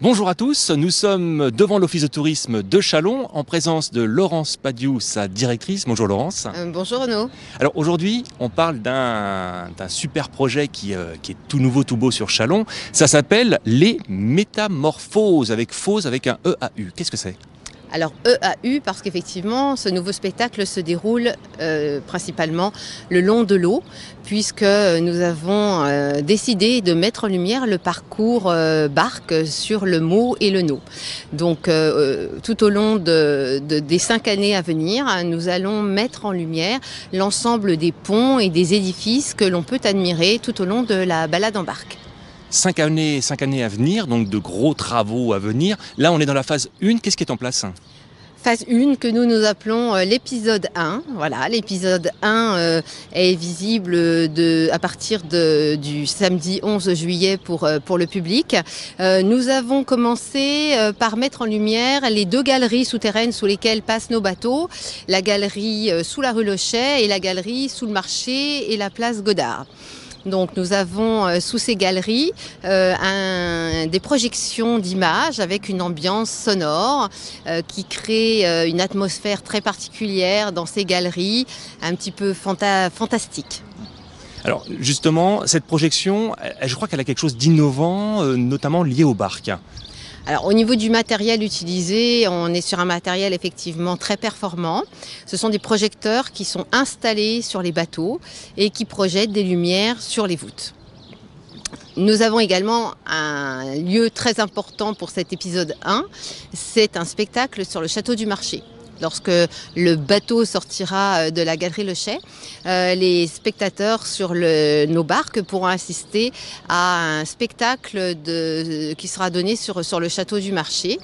Bonjour à tous, nous sommes devant l'Office de tourisme de Châlons en présence de Laurence Padiou, sa directrice. Bonjour Laurence. Bonjour Renaud. Alors aujourd'hui, on parle d'un super projet qui est tout nouveau, tout beau sur Châlons. Ça s'appelle les Métamorphoses, avec Fose avec un EAU. Qu'est-ce que c'est ? Alors EAU parce qu'effectivement ce nouveau spectacle se déroule principalement le long de l'eau, puisque nous avons décidé de mettre en lumière le parcours barque sur le Meaux et le Nau. Donc tout au long des 5 années à venir, nous allons mettre en lumière l'ensemble des ponts et des édifices que l'on peut admirer tout au long de la balade en barque. 5 années à venir, donc de gros travaux à venir. Là, on est dans la phase 1. Qu'est-ce qui est en place ? Phase 1 que nous appelons l'épisode 1. Voilà, l'épisode 1 est visible à partir du samedi 11 juillet pour le public. Nous avons commencé par mettre en lumière les 2 galeries souterraines sous lesquelles passent nos bateaux. La galerie sous la rue Lochet et la galerie sous le marché et la place Godard. Donc nous avons sous ces galeries des projections d'images avec une ambiance sonore qui crée une atmosphère très particulière dans ces galeries, un petit peu fantastique. Alors justement, cette projection, je crois qu'elle a quelque chose d'innovant, notamment lié aux barques. Alors au niveau du matériel utilisé, on est sur un matériel effectivement très performant. Ce sont des projecteurs qui sont installés sur les bateaux et qui projettent des lumières sur les voûtes. Nous avons également un lieu très important pour cet épisode 1, c'est un spectacle sur le château du Marché. Lorsque le bateau sortira de la galerie Lochet, les spectateurs sur nos barques pourront assister à un spectacle qui sera donné sur le château du Marché.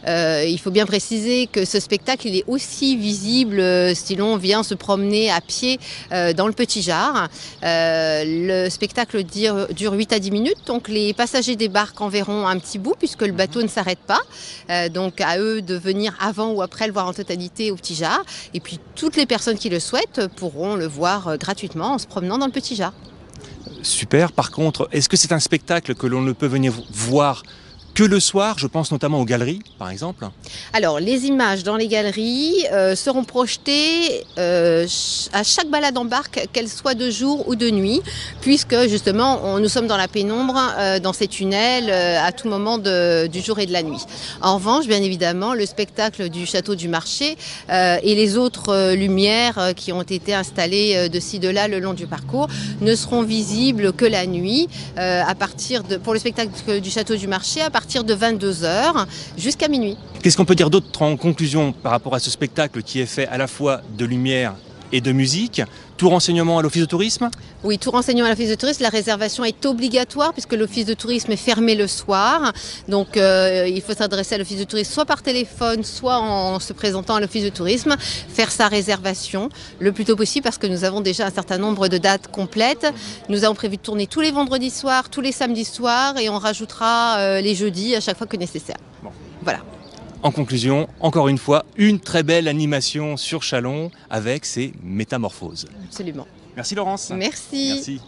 Il faut bien préciser que ce spectacle il est aussi visible si l'on vient se promener à pied dans le Petit Jard. Le spectacle dure 8 à 10 minutes, donc les passagers des barques en verront un petit bout puisque le bateau ne s'arrête pas. Donc à eux de venir avant ou après le voir en totalité au Petit Jard. Et puis toutes les personnes qui le souhaitent pourront le voir gratuitement en se promenant dans le Petit Jard. Super. Par contre, est-ce que c'est un spectacle que l'on ne peut venir voir que le soir? Je pense notamment aux galeries, par exemple. Alors, les images dans les galeries seront projetées à chaque balade en barque, qu'elle soit de jour ou de nuit, puisque justement, nous sommes dans la pénombre, dans ces tunnels, à tout moment du jour et de la nuit. En revanche, bien évidemment, le spectacle du château du Marché et les autres lumières qui ont été installées de ci, de là, le long du parcours, ne seront visibles que la nuit, pour le spectacle du château du Marché, à partir de 22h jusqu'à minuit. Qu'est-ce qu'on peut dire d'autre en conclusion par rapport à ce spectacle qui est fait à la fois de lumière et de musique? Tout renseignement à l'Office de tourisme? Oui, tout renseignement à l'Office de tourisme. La réservation est obligatoire puisque l'Office de tourisme est fermé le soir. Donc il faut s'adresser à l'Office de tourisme soit par téléphone, soit en se présentant à l'Office de tourisme, faire sa réservation le plus tôt possible parce que nous avons déjà un certain nombre de dates complètes. Nous avons prévu de tourner tous les vendredis soirs, tous les samedis soirs et on rajoutera les jeudis à chaque fois que nécessaire. Bon. Voilà. En conclusion, encore une fois, une très belle animation sur Châlons avec ses métamorphoses. Absolument. Merci Laurence. Merci. Merci.